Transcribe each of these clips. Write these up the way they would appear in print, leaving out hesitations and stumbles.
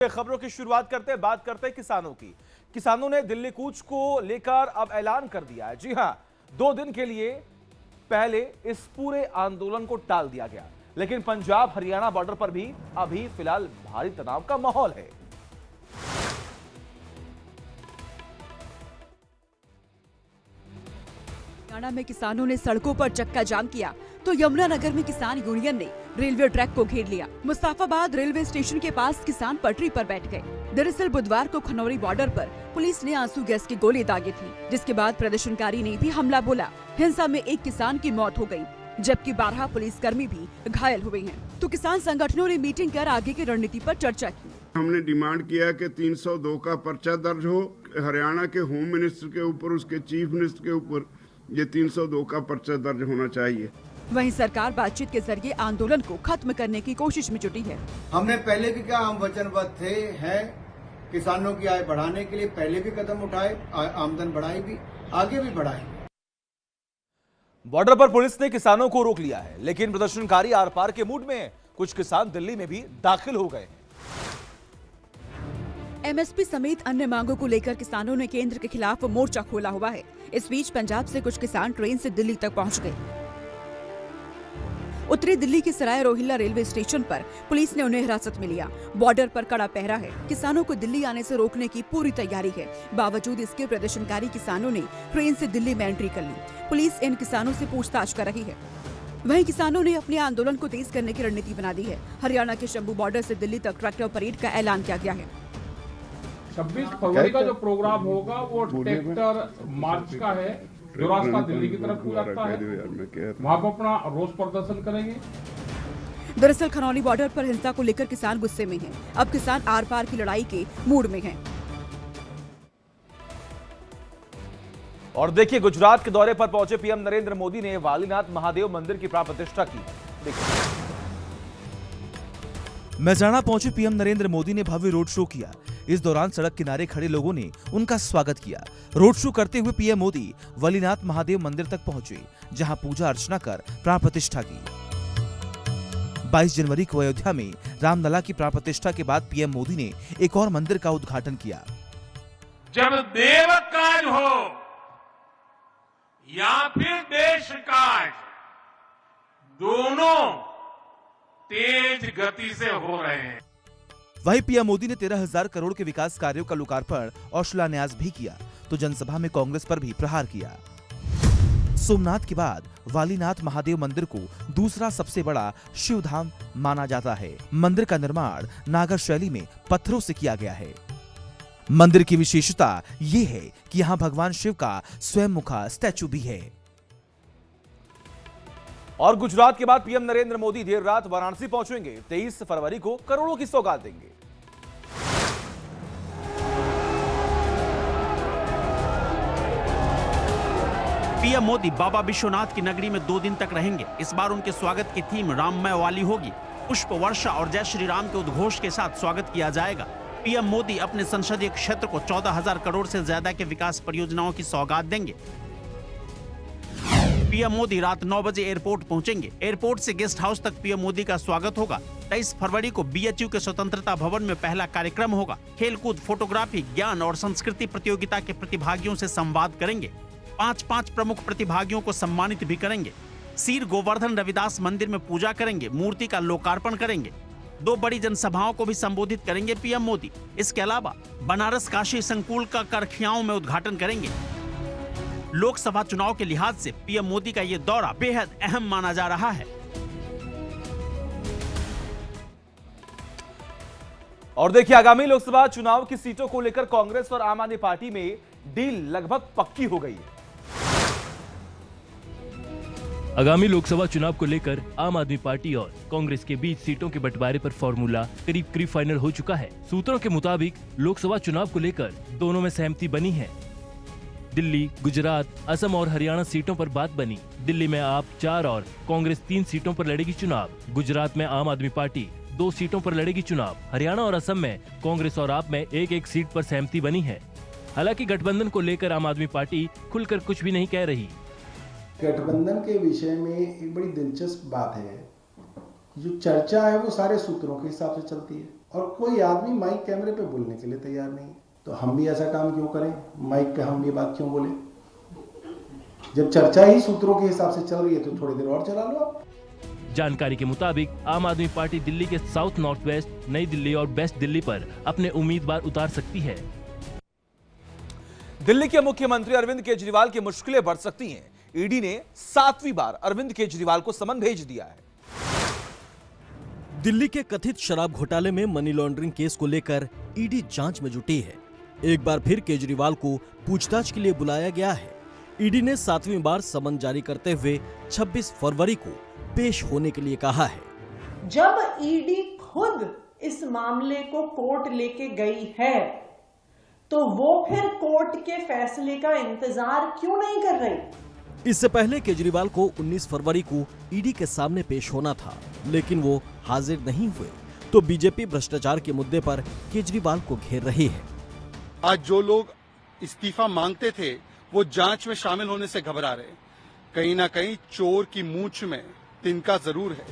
खबरों की शुरुआत बात करते हैं किसानों की। किसानों ने दिल्ली कूच को लेकर अब ऐलान कर दिया है। जी हां, 2 दिन के लिए पहले इस पूरे आंदोलन को टाल दिया गया, लेकिन पंजाब हरियाणा बॉर्डर पर भी अभी फिलहाल भारी तनाव का माहौल है। हरियाणा में किसानों ने सड़कों पर चक्का जाम किया तो यमुनानगर में किसान यूनियन ने रेलवे ट्रैक को घेर लिया। मुस्तफाबाद रेलवे स्टेशन के पास किसान पटरी पर बैठ गए। दरअसल बुधवार को खनौरी बॉर्डर पर पुलिस ने आंसू गैस की गोली दागी थी, जिसके बाद प्रदर्शनकारी ने भी हमला बोला। हिंसा में एक किसान की मौत हो गई, जबकि 12 पुलिसकर्मी भी घायल हुए हैं। तो किसान संगठनों ने मीटिंग कर आगे की रणनीति पर चर्चा की। हमने डिमांड किया कि 302 का पर्चा दर्ज हो, हरियाणा के होम मिनिस्टर के ऊपर, उसके चीफ मिनिस्टर के ऊपर ये 302 का पर्चा दर्ज होना चाहिए। वहीं सरकार बातचीत के जरिए आंदोलन को खत्म करने की कोशिश में जुटी है। हमने पहले भी क्या हम वचनबद्ध थे हैं किसानों की आय बढ़ाने के लिए पहले भी कदम उठाए, आमदन बढ़ाई भी, आगे भी बढ़ाएंगे। बॉर्डर पर पुलिस ने किसानों को रोक लिया है, लेकिन प्रदर्शनकारी आर पार के मूड में हैं। कुछ किसान दिल्ली में भी दाखिल हो गए हैं। एमएसपी समेत अन्य मांगों को लेकर किसानों ने केंद्र के खिलाफ मोर्चा खोला हुआ है। इस बीच पंजाब से कुछ किसान ट्रेन से दिल्ली तक पहुंच गए। उत्तरी दिल्ली के सराय रोहिल्ला रेलवे स्टेशन पर पुलिस ने उन्हें हिरासत में लिया। बॉर्डर पर कड़ा पहरा है। किसानों को दिल्ली आने से रोकने की पूरी तैयारी है। बावजूद इसके प्रदर्शनकारी किसानों ने ट्रेन से दिल्ली में एंट्री कर ली। पुलिस इन किसानों से पूछताछ कर रही है। वहीं किसानों ने अपने आंदोलन को तेज करने की रणनीति बना दी है। हरियाणा के शंभू बॉर्डर से दिल्ली तक ट्रैक्टर परेड का ऐलान किया गया है। 26 फरवरी का जो प्रोग्राम होगा वो ट्रैक्टर मार्च का है, जो रास्ता दिल्ली की तरफ को जाता है। वहाँ पर अपना रोष प्रदर्शन करेंगे। दरअसल खनौली बॉर्डर पर हिंसा को लेकर किसान गुस्से में हैं। अब किसान आर पार की लड़ाई के मूड में हैं। और देखिए, गुजरात के दौरे पर पहुंचे पीएम नरेंद्र मोदी ने वालीनाथ महादेव मंदिर की प्राण प्रतिष्ठा की। देखिए, मेहसाणा पहुंचे पीएम नरेंद्र मोदी ने भव्य रोड शो किया। इस दौरान सड़क किनारे खड़े लोगों ने उनका स्वागत किया। रोड शो करते हुए पीएम मोदी वालीनाथ महादेव मंदिर तक पहुंचे, जहां पूजा अर्चना कर प्राण प्रतिष्ठा की। 22 जनवरी को अयोध्या में रामलला की प्राण प्रतिष्ठा के बाद पीएम मोदी ने एक और मंदिर का उद्घाटन किया। जब देव काज हो या फिर देश काज, दोनों तेज गति से हो रहे हैं। वहीं पीएम मोदी ने 13,000 करोड़ के विकास कार्यों का लोकार्पण और शिलान्यास भी किया, तो जनसभा में कांग्रेस पर भी प्रहार किया। सोमनाथ के बाद वालीनाथ महादेव मंदिर को दूसरा सबसे बड़ा शिव धाम माना जाता है। मंदिर का निर्माण नागर शैली में पत्थरों से किया गया है। मंदिर की विशेषता ये है कि यहाँ भगवान शिव का स्वयं मुखा स्टैचू भी है। और गुजरात के बाद पीएम नरेंद्र मोदी देर रात वाराणसी पहुंचेंगे। 23 फरवरी को करोड़ों की सौगात देंगे। पीएम मोदी बाबा विश्वनाथ की नगरी में 2 दिन तक रहेंगे। इस बार उनके स्वागत की थीम राममय वाली होगी। पुष्प वर्षा और जय श्री राम के उद्घोष के साथ स्वागत किया जाएगा। पीएम मोदी अपने संसदीय क्षेत्र को 14,000 करोड़ से ज्यादा के विकास परियोजनाओं की सौगात देंगे। पीएम मोदी रात 9 बजे एयरपोर्ट पहुंचेंगे। एयरपोर्ट से गेस्ट हाउस तक पीएम मोदी का स्वागत होगा। 23 फरवरी को बीएचयू के स्वतंत्रता भवन में पहला कार्यक्रम होगा। खेलकूद, फोटोग्राफी, ज्ञान और संस्कृति प्रतियोगिता के प्रतिभागियों से संवाद करेंगे। 5 प्रमुख प्रतिभागियों को सम्मानित भी करेंगे। सीर गोवर्धन रविदास मंदिर में पूजा करेंगे। मूर्ति का लोकार्पण करेंगे। 2 बड़ी जनसभाओं को भी संबोधित करेंगे पीएम मोदी। इसके अलावा बनारस काशी संकुल का करखियाओं में उद्घाटन करेंगे। लोकसभा चुनाव के लिहाज से पीएम मोदी का ये दौरा बेहद अहम माना जा रहा है। और देखिए, आगामी लोकसभा चुनाव की सीटों को लेकर कांग्रेस और आम आदमी पार्टी में डील लगभग पक्की हो गई है। आगामी लोकसभा चुनाव को लेकर आम आदमी पार्टी और कांग्रेस के बीच सीटों के बंटवारे पर फॉर्मूला करीब फाइनल हो चुका है। सूत्रों के मुताबिक लोकसभा चुनाव को लेकर दोनों में सहमति बनी है। दिल्ली, गुजरात, असम और हरियाणा सीटों पर बात बनी। दिल्ली में आप 4 और कांग्रेस 3 सीटों पर लड़ेगी चुनाव। गुजरात में आम आदमी पार्टी 2 सीटों पर लड़ेगी चुनाव। हरियाणा और असम में कांग्रेस और आप में एक सीट पर सहमति बनी है। हालांकि गठबंधन को लेकर आम आदमी पार्टी खुलकर कुछ भी नहीं कह रही। गठबंधन के विषय में एक बड़ी दिलचस्प बात है, जो चर्चा है वो सारे सूत्रों के हिसाब से चलती है। और कोई आदमी माइक कैमरे पे बोलने के लिए तैयार नहीं है। तो हम भी ऐसा काम क्यों करें, माइक पे हम ये बात क्यों बोलें? जब चर्चा ही सूत्रों के हिसाब से चल रही है तो थोड़ी देर और चला लो आप। जानकारी के मुताबिक आम आदमी पार्टी दिल्ली के साउथ नॉर्थ वेस्ट, नई दिल्ली और वेस्ट दिल्ली पर अपने उम्मीदवार उतार सकती है। दिल्ली के मुख्यमंत्री अरविंद केजरीवाल की मुश्किलें बढ़ सकती हैं। ईडी ने 7वीं बार अरविंद केजरीवाल को समन भेज दिया है। दिल्ली के कथित शराब घोटाले में मनी लॉन्ड्रिंग केस को लेकर ईडी जांच में जुटी है। एक बार फिर केजरीवाल को पूछताछ के लिए बुलाया गया है। ईडी ने 7वीं बार समन जारी करते हुए 26 फरवरी को पेश होने के लिए कहा है। जब ईडी खुद इस मामले को कोर्ट लेके गई है तो वो फिर कोर्ट के फैसले का इंतजार क्यों नहीं कर रही? इससे पहले केजरीवाल को 19 फरवरी को ईडी के सामने पेश होना था, लेकिन वो हाजिर नहीं हुए। तो बीजेपी भ्रष्टाचार के मुद्दे पर केजरीवाल को घेर रही है। आज जो लोग इस्तीफा मांगते थे वो जांच में शामिल होने से घबरा रहे। कहीं ना कहीं चोर की मूंछ में तिनका जरूर है।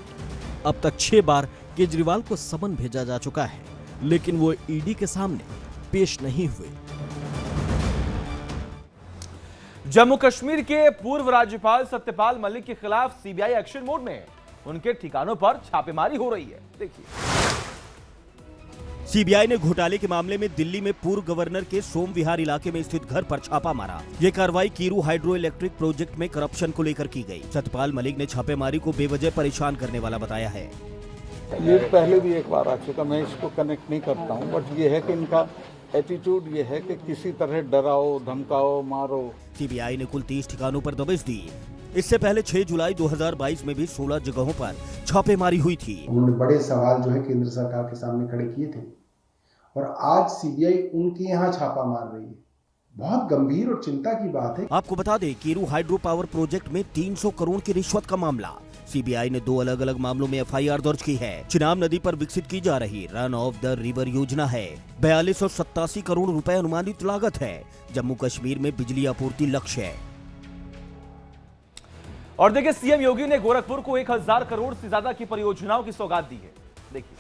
अब तक 6 बार केजरीवाल को समन भेजा जा चुका है, लेकिन वो ईडी के सामने पेश नहीं हुए। जम्मू कश्मीर के पूर्व राज्यपाल सत्यपाल मलिक के खिलाफ सीबीआई एक्शन मोड में है। उनके ठिकानों पर छापेमारी हो रही है। देखिए, सीबीआई ने घोटाले के मामले में दिल्ली में पूर्व गवर्नर के सोम विहार इलाके में स्थित घर पर छापा मारा। ये कार्रवाई कीरू हाइड्रो इलेक्ट्रिक प्रोजेक्ट में करप्शन को लेकर की गई। सत्यपाल मलिक ने छापेमारी को बेवजह परेशान करने वाला बताया है। ये पहले भी एक बार आ चुका, मैं इसको कनेक्ट नहीं करता हूँ, बट ये है कि इनका एटीट्यूड ये है कि किसी तरह डराओ, धमकाओ, मारो। सीबीआई ने कुल 30 ठिकानों पर दबिश दी। इससे पहले 6 जुलाई 2022 में भी 16 जगहों पर छापेमारी हुई थी। उन्होंने बड़े सवाल जो है केंद्र सरकार के सामने खड़े किए थे और आज सीबीआई उनके यहाँ छापा मार रही है। बहुत गंभीर और चिंता की बात है। आपको बता दें, कीरू हाइड्रो पावर प्रोजेक्ट में 300 करोड़ की रिश्वत का मामला। सीबीआई ने 2 अलग अलग मामलों में एफआईआर दर्ज की है। चिनाब नदी पर विकसित की जा रही रन ऑफ द रिवर योजना है। 4287 करोड़ रुपए अनुमानित लागत है। जम्मू कश्मीर में बिजली आपूर्ति लक्ष्य है। और देखिए, सीएम योगी ने गोरखपुर को 1000 करोड़ से ज्यादा की परियोजनाओं की सौगात दी है। देखिए,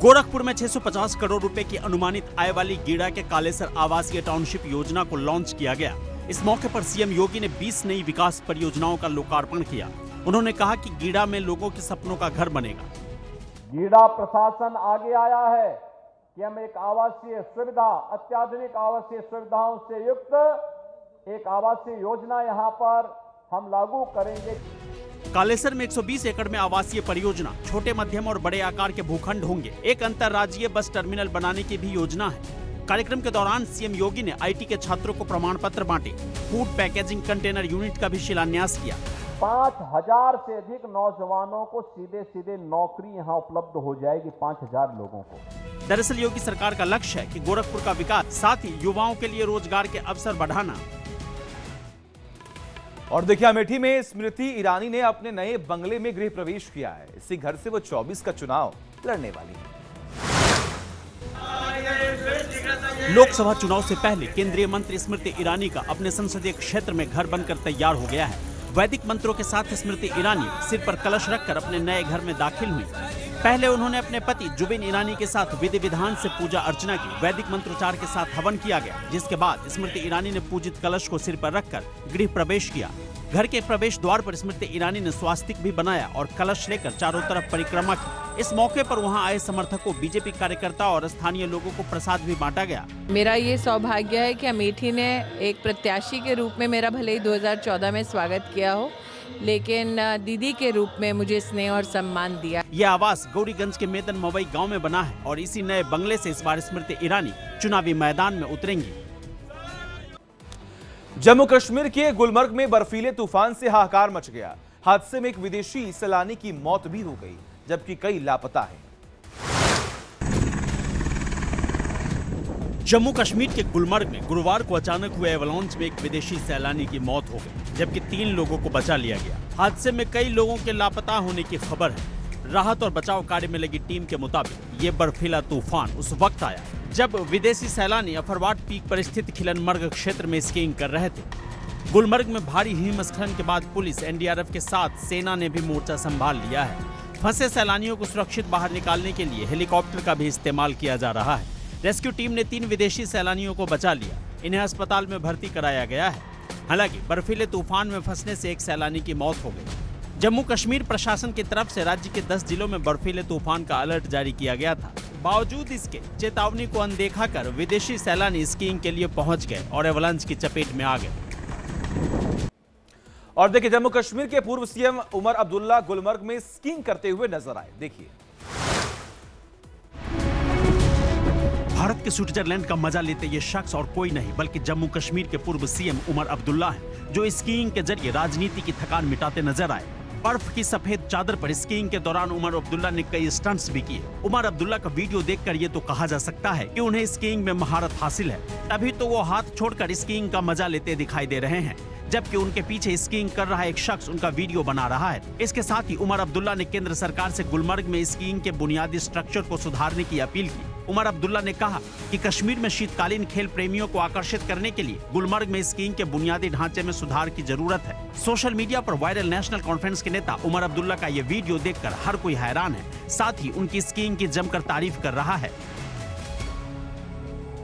गोरखपुर में 650 करोड़ रुपए की अनुमानित आय वाली गीड़ा के कालेसर आवासीय टाउनशिप योजना को लॉन्च किया गया। इस मौके पर सीएम योगी ने 20 नई विकास परियोजनाओं का लोकार्पण किया। उन्होंने कहा कि गीड़ा में लोगों के सपनों का घर बनेगा। गीड़ा प्रशासन आगे आया है कि हम एक आवासीय सुविधा, अत्याधुनिक आवासीय सुविधाओं से युक्त एक आवासीय योजना यहाँ पर हम लागू करेंगे। कालेसर में 120 एकड़ में आवासीय परियोजना, छोटे मध्यम और बड़े आकार के भूखंड होंगे। एक अंतर्राज्यीय बस टर्मिनल बनाने की भी योजना है। कार्यक्रम के दौरान सीएम योगी ने आईटी के छात्रों को प्रमाण पत्र बांटे। फूड पैकेजिंग कंटेनर यूनिट का भी शिलान्यास किया। 5000 से अधिक नौजवानों को सीधे नौकरी यहाँ उपलब्ध हो जाएगी, 5000 लोगों को। दरअसल योगी सरकार का लक्ष्य है कि गोरखपुर का विकास, साथ ही युवाओं के लिए रोजगार के अवसर बढ़ाना। और देखिए, अमेठी में स्मृति ईरानी ने अपने नए बंगले में गृह प्रवेश किया है। इसी घर से वो 24 का चुनाव लड़ने वाली है। लोकसभा चुनाव से पहले केंद्रीय मंत्री स्मृति ईरानी का अपने संसदीय क्षेत्र में घर बनकर तैयार हो गया है। वैदिक मंत्रों के साथ स्मृति ईरानी सिर पर कलश रखकर अपने नए घर में दाखिल हुई। पहले उन्होंने अपने पति जुबिन ईरानी के साथ विधि विधान से पूजा अर्चना की। वैदिक मंत्रोच्चार के साथ हवन किया गया, जिसके बाद स्मृति ईरानी ने पूजित कलश को सिर पर रखकर गृह प्रवेश किया। घर के प्रवेश द्वार पर स्मृति ईरानी ने स्वास्तिक भी बनाया और कलश लेकर चारों तरफ परिक्रमा की। इस मौके पर वहां आए समर्थकों, बीजेपी कार्यकर्ता और स्थानीय लोगों को प्रसाद भी बांटा गया। मेरा ये सौभाग्य है कि अमेठी ने एक प्रत्याशी के रूप में मेरा भले ही 2014 में स्वागत किया हो, लेकिन दीदी के रूप में मुझे स्नेह और सम्मान दिया। ये आवास गौरीगंज के मेदन मवई गांव में बना है और इसी नए बंगले से इस बार स्मृति ईरानी चुनावी मैदान में उतरेंगी। जम्मू कश्मीर के गुलमर्ग में बर्फीले तूफान से हाहाकार मच गया। हादसे में एक विदेशी सैलानी की मौत भी हो गई, जबकि कई लापता हैं। जम्मू कश्मीर के गुलमर्ग में गुरुवार को अचानक हुए एवलांच में एक विदेशी सैलानी की मौत हो गई, जबकि 3 लोगों को बचा लिया गया। हादसे में कई लोगों के लापता होने की खबर है। राहत और बचाव कार्य में लगी टीम के मुताबिक ये बर्फीला तूफान उस वक्त आया जब विदेशी सैलानी अफरवाट पीक पर स्थित खिलनमर्ग क्षेत्र में स्कीइंग कर रहे थे। गुलमर्ग में भारी हिमस्खलन के बाद पुलिस, एनडीआरएफ के साथ सेना ने भी मोर्चा संभाल लिया है। फंसे सैलानियों को सुरक्षित बाहर निकालने के लिए हेलीकॉप्टर का भी इस्तेमाल किया जा रहा है। रेस्क्यू टीम ने 3 विदेशी सैलानियों को बचा लिया। इन्हें अस्पताल में भर्ती कराया गया है। हालांकि बर्फीले तूफान में फंसने से एक सैलानी की मौत हो गई। जम्मू कश्मीर प्रशासन की तरफ से राज्य के 10 जिलों में बर्फीले तूफान का अलर्ट जारी किया गया था। बावजूद इसके चेतावनी को अनदेखा कर विदेशी सैलानी स्कीइंग के लिए पहुंच गए और एवलांच की चपेट में आ गए। और देखिए, जम्मू कश्मीर के पूर्व सीएम उमर अब्दुल्ला गुलमर्ग में स्कीइंग करते हुए नजर आए। देखिए, भारत के स्विट्जरलैंड का मजा लेते ये शख्स और कोई नहीं बल्कि जम्मू कश्मीर के पूर्व सीएम उमर अब्दुल्ला हैं, जो स्कीइंग के जरिए राजनीति की थकान मिटाते नजर आए। बर्फ की सफेद चादर पर स्कीइंग के दौरान उमर अब्दुल्ला ने कई स्टंट्स भी किए। उमर अब्दुल्ला का वीडियो देखकर ये तो कहा जा सकता है कि उन्हें स्कीइंग में महारत हासिल है, तभी तो वो हाथ छोड़कर स्कीइंग का मजा लेते दिखाई दे रहे हैं, जबकि उनके पीछे स्कीइंग कर रहा एक शख्स उनका वीडियो बना रहा है। इसके साथ ही उमर अब्दुल्ला ने केंद्र सरकार से गुलमर्ग में स्कीइंग के बुनियादी स्ट्रक्चर को सुधारने की अपील की। उमर अब्दुल्ला ने कहा कि कश्मीर में शीतकालीन खेल प्रेमियों को आकर्षित करने के लिए गुलमर्ग में स्कीइंग के बुनियादी ढांचे में सुधार की जरूरत है। सोशल मीडिया पर वायरल नेशनल कॉन्फ्रेंस के नेता उमर अब्दुल्ला का ये वीडियो देखकर हर कोई हैरान है। साथ ही उनकी स्कीइंग की जमकर तारीफ कर रहा है।